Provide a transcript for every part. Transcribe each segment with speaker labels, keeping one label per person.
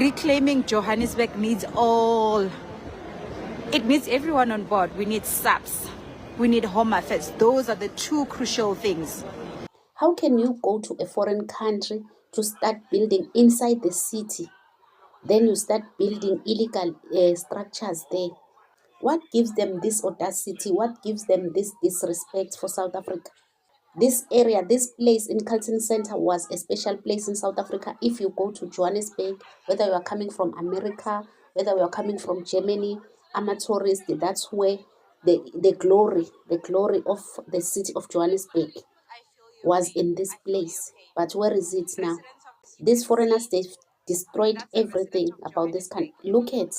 Speaker 1: Reclaiming Johannesburg needs it needs everyone on board. We need SAPS, we need Home Affairs. Those are the two crucial things.
Speaker 2: How can you go to a foreign country to start building inside the city? Then you start building illegal structures there. What gives them this audacity? What gives them this disrespect for South Africa? This area, this place in Carlton Center was a special place in South Africa. If you go to Johannesburg, whether you are coming from America, whether you are coming from Germany, I'm a tourist, that's where the glory of the city of Johannesburg was in this place. But where is it now? These foreigners, they've destroyed everything about this country. Look at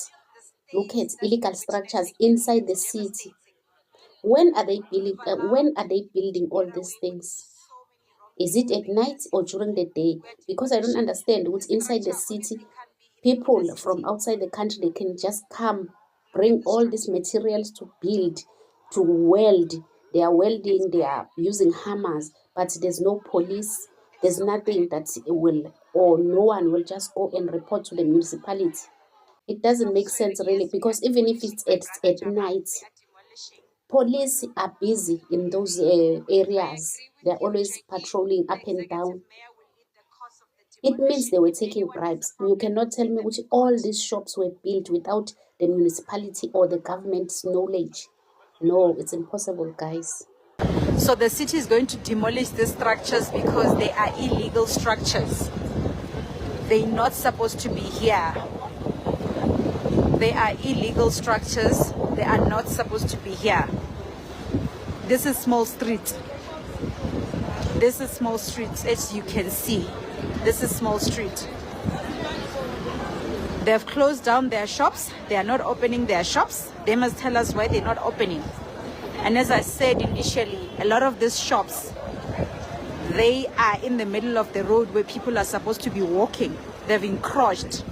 Speaker 2: illegal structures inside the city. When are they building all these things? Is it at night or during the day? Because I don't understand what's inside the city. People from outside the country, they can just come, bring all these materials to build, to weld. They are welding, they are using hammers, but there's no police. There's nothing that will, or no one will just go and report to the municipality. It doesn't make sense really, because even if it's at night, police are busy in those areas. They're always patrolling up and down. It means they were taking bribes. You cannot tell me which all these shops were built without the municipality or the government's knowledge. No, it's impossible, guys.
Speaker 1: So the city is going to demolish these structures because they are illegal structures. They're not supposed to be here. They are illegal structures. They are not supposed to be here. This is Small Street. This is Small Street, as you can see. This is Small Street. They've closed down their shops. They are not opening their shops. They must tell us why they're not opening. And as I said initially, a lot of these shops, they are in the middle of the road where people are supposed to be walking. They've encroached.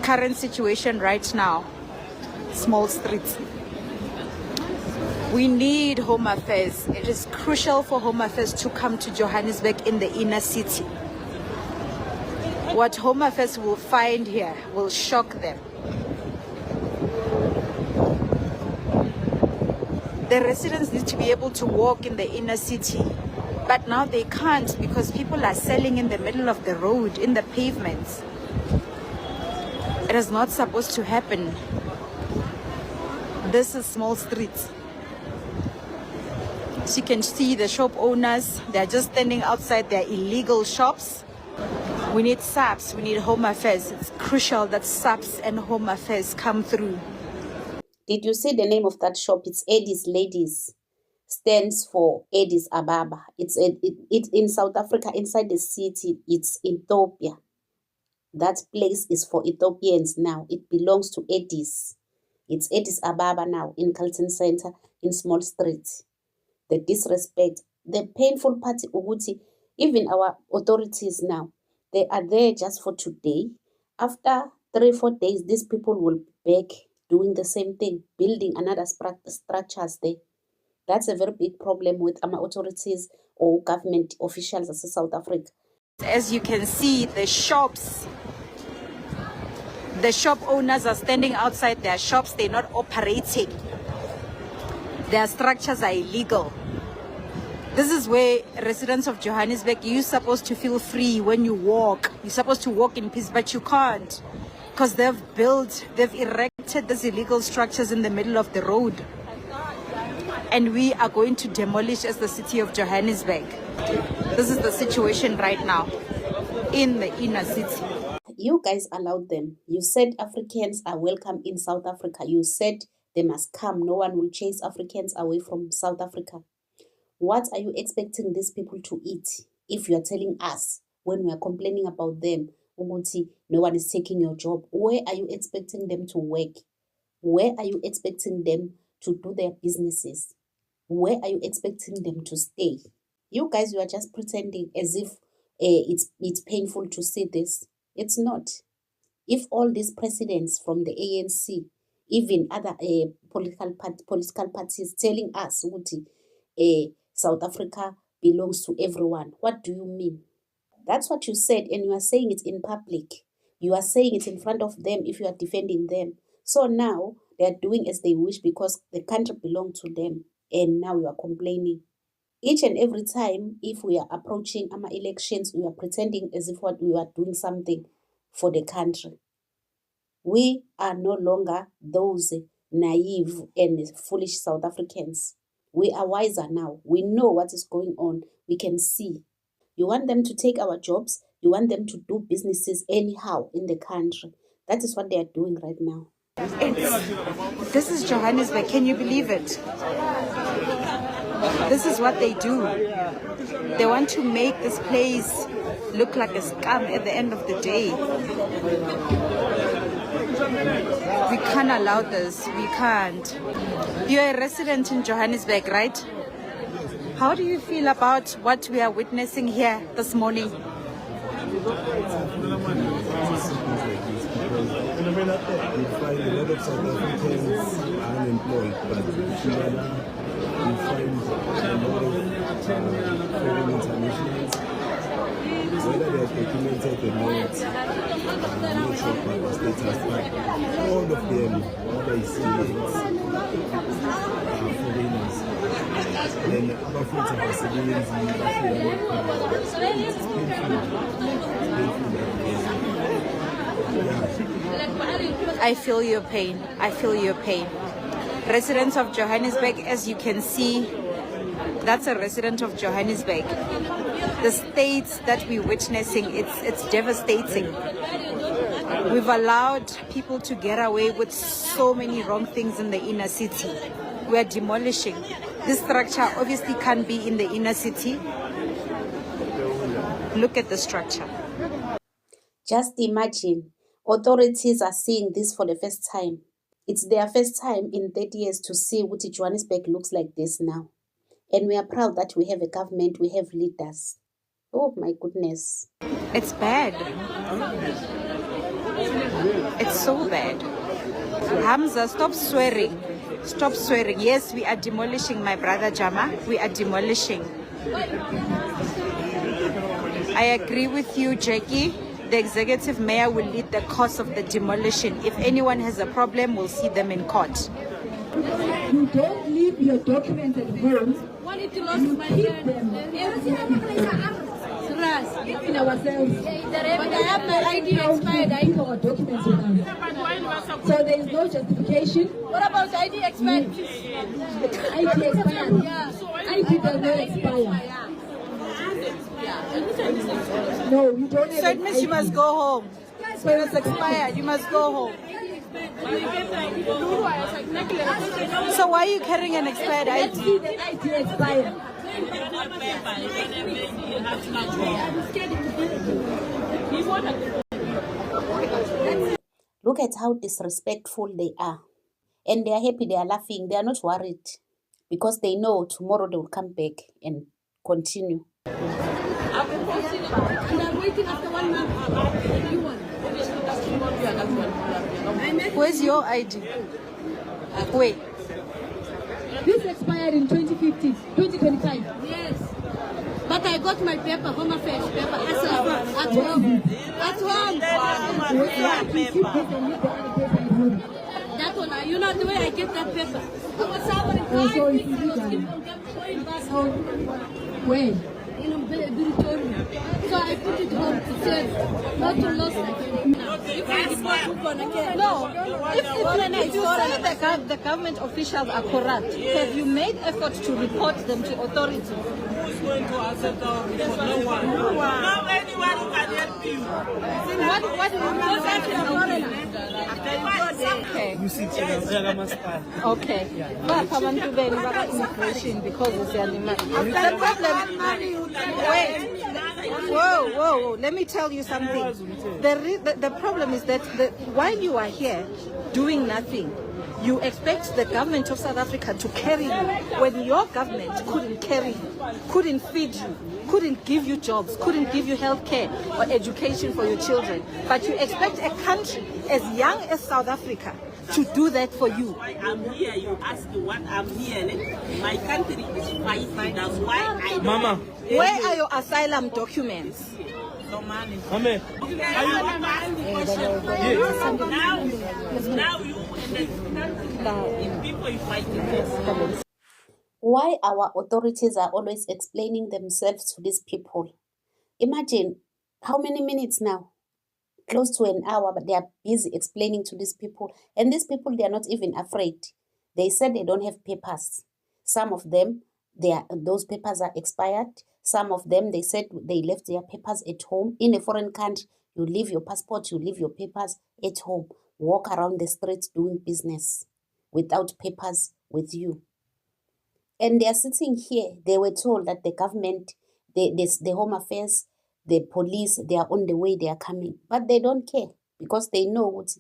Speaker 1: Current situation right now, Small Street. We need Home Affairs. It is crucial for Home Affairs to come to Johannesburg in the inner city. What Home Affairs will find here will shock them. The residents need to be able to walk in the inner city, but now they can't because people are selling in the middle of the road, in the pavements. It is not supposed to happen. This is Small Street. As you can see, the shop owners, they're just standing outside their illegal shops. We need SAPS, we need Home Affairs. It's crucial that SAPS and Home Affairs come through.
Speaker 2: Did you see the name of that shop? It's Eddie's Ladies. Stands for Addis Ababa. It's in South Africa, inside the city. It's Ethiopia. That place is for Ethiopians now. It belongs to Addis. It's Addis Ababa now in Carlton Center in Small Street. The disrespect, the painful part, Uguti, even our authorities now, they are there just for today. After 3-4 days, these people will be back doing the same thing, building another structures there. That's a very big problem with our authorities or government officials in South Africa.
Speaker 1: As you can see, the shop owners are standing outside their shops. They're not operating. Their structures are illegal. This is where residents of Johannesburg, you're supposed to feel free when you walk. You're supposed to walk in peace, but you can't because they've erected these illegal structures in the middle of the road. And we are going to demolish as the city of Johannesburg. This is the situation right now in the inner city.
Speaker 2: You guys allowed them. You said Africans are welcome in South Africa. You said they must come. No one will chase Africans away from South Africa. What are you expecting these people to eat if you are telling us when we are complaining about them, Umuti, no one is taking your job? Where are you expecting them to work? Where are you expecting them to do their businesses? Where are you expecting them to stay? You guys, you are just pretending as if it's painful to see this. It's not. If all these presidents from the ANC, even other political parties telling us, South Africa belongs to everyone. What do you mean? That's what you said, and you are saying it in public. You are saying it in front of them if you are defending them. So now they are doing as they wish because the country belongs to them. And now you are complaining. Each and every time, if we are approaching our elections, we are pretending as if what we are doing something for the country. We are no longer those naive and foolish South Africans. We are wiser now. We know what is going on. We can see. You want them to take our jobs. You want them to do businesses anyhow in the country. That is what they are doing right now.
Speaker 1: This is Johannesburg. Can you believe it? This is what they do. They want to make this place look like a scam at the end of the day. We can't allow this. We can't. You're a resident in Johannesburg, right? How do you feel about what we are witnessing here this morning?
Speaker 3: We find a lot of South Africans are unemployed, but we find a lot of foreign internationals, whether they are documented or not, I'm not sure about the status, but all of them, what I see is foreigners. Then other friends of our civilians in
Speaker 1: I feel your pain. I feel your pain. Residents of Johannesburg, as you can see, that's a resident of Johannesburg. The states that we're witnessing, it's devastating. We've allowed people to get away with so many wrong things in the inner city. We're demolishing. This structure obviously can't be in the inner city. Look at the structure.
Speaker 2: Just imagine, authorities are seeing this for the first time. It's their first time in 30 years to see what Johannesburg looks like this now. And we are proud that we have a government, we have leaders. Oh my goodness.
Speaker 1: It's bad. It's so bad. Hamza, stop swearing. Stop swearing. Yes, we are demolishing, my brother Jama. We are demolishing. I agree with you, Jackie. The executive mayor will lead the course of the demolition. If anyone has a problem, we'll see them in court.
Speaker 4: You don't leave your documents at home. You keep them. In ourselves. But I have my ID expired. I have our documents with us. So there is no justification. What about ID expired? ID expired. Yeah. ID does not expire. No, you don't have.
Speaker 1: So it means you must go home. So it's expired. You must go home. So why are you carrying an expired ID?
Speaker 4: The ID expired.
Speaker 2: Look at how disrespectful they are. And they are happy, they are laughing, they are not worried. Because they know tomorrow they will come back and continue.
Speaker 4: I've been posting it, and I'm waiting after 1 month.
Speaker 1: Where's your ID? Wait.
Speaker 4: This expired in 2015, 2025. Yes. But I got my paper, Home Affairs paper, at home. At home. That one, you know the way I get that paper. So it's illegal. When? In Pretoria. So I put it home to save, not to lose. If I report, who's gonna care? No. If you say the government officials are corrupt, have you made effort to report them to authorities? Who's going to accept our report? No one. No one. Not anyone who can help you. What do you mean? Okay.
Speaker 5: You see,
Speaker 4: Okay. But I want to be about immigration because it's the animal.
Speaker 1: The problem. Wait. Whoa. Let me tell you something. The problem is that while you are here doing nothing, you expect the government of South Africa to carry you when your government couldn't carry you, couldn't feed you, couldn't give you jobs, couldn't give you health care or education for your children. But you expect a country as young as South Africa to do that for you.
Speaker 6: I'm here, you ask what I'm here. My country is fighting, that's why I...
Speaker 5: Mama.
Speaker 1: Where are your asylum documents?
Speaker 6: no money.
Speaker 3: Amen.
Speaker 6: Now you in people you fighting this.
Speaker 2: Why our authorities are always explaining themselves to these people? Imagine how many minutes now? Close to an hour, but they are busy explaining to these people. And these people, they are not even afraid. They said they don't have papers. Some of them, those papers are expired. Some of them, they said they left their papers at home. In a foreign country, you leave your passport, you leave your papers at home. Walk around the streets doing business without papers with you. And they are sitting here. They were told that the government, the Home Affairs, the police, they are on the way, they are coming. But they don't care because they know what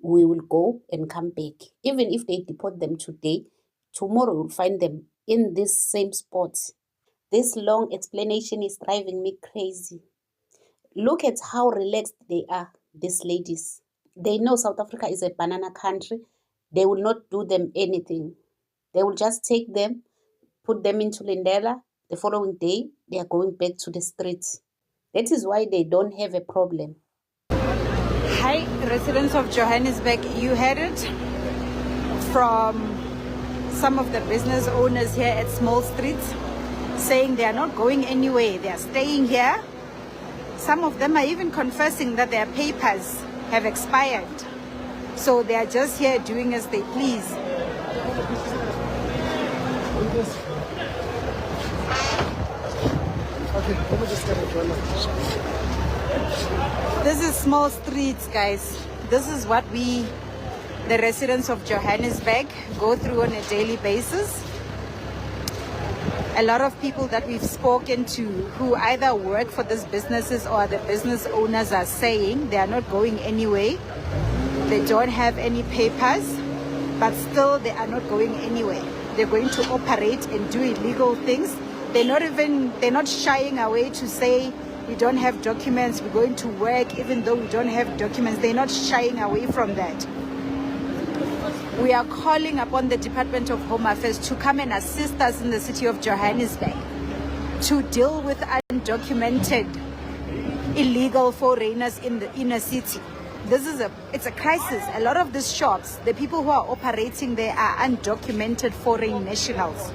Speaker 2: we will go and come back. Even if they deport them today, tomorrow we'll find them in this same spot. This long explanation is driving me crazy. Look at how relaxed they are, these ladies. They know South Africa is a banana country. They will not do them anything. They will just take them, put them into Lindela. The following day, they are going back to the streets. That is why they don't have a problem.
Speaker 1: Hi, residents of Johannesburg. You heard it from some of the business owners here at Small Streets saying they are not going anywhere. They are staying here. Some of them are even confessing that their papers have expired. So they are just here doing as they please. This is Small Streets, guys. This is what we, the residents of Johannesburg, go through on a daily basis. A lot of people that we've spoken to who either work for these businesses or the business owners are saying they are not going anywhere. They don't have any papers, but still they are not going anywhere. They're going to operate and do illegal things. They're not shying away to say we don't have documents, we're going to work even though we don't have documents. They're not shying away from that. We are calling upon the Department of Home Affairs to come and assist us in the city of Johannesburg to deal with undocumented illegal foreigners in the inner city. It's a crisis. A lot of these shops, the people who are operating there are undocumented foreign nationals.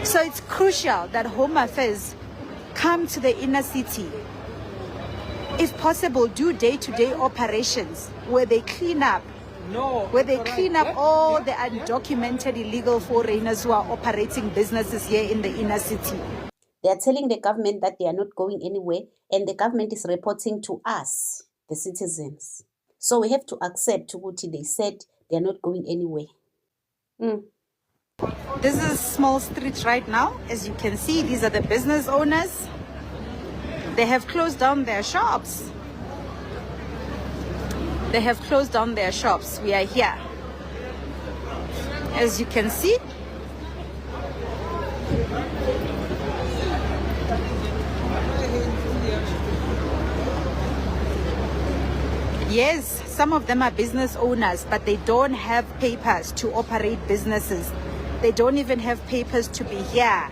Speaker 1: So it's crucial that Home Affairs come to the inner city. If possible, do day-to-day operations where they clean up all the undocumented illegal foreigners who are operating businesses here in the inner city.
Speaker 2: They are telling the government that they are not going anywhere, and the government is reporting to us, the citizens. So we have to accept what they said they are not going anywhere.
Speaker 1: This is Small Street right now. As you can see, these are the business owners. They have closed down their shops. They have closed down their shops. We are here. As you can see, yes, some of them are business owners, but they don't have papers to operate businesses. They don't even have papers to be here.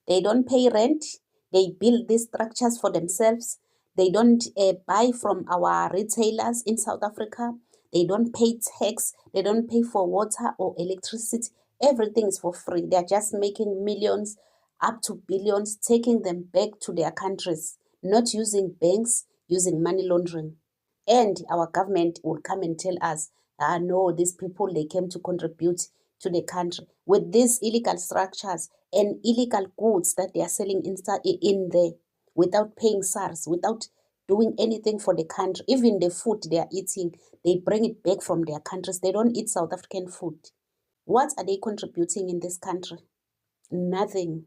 Speaker 2: They don't pay rent. They build these structures for themselves. They don't buy from our retailers in South Africa. They don't pay tax. They don't pay for water or electricity. Everything is for free. They're just making millions, up to billions, taking them back to their countries, not using banks, using money laundering. And our government will come and tell us, no, these people, they came to contribute to the country with these illegal structures and illegal goods that they are selling in there without paying SARS, without doing anything for the country. Even the food they are eating, they bring it back from their countries. They don't eat South African food. What are they contributing in this country? Nothing.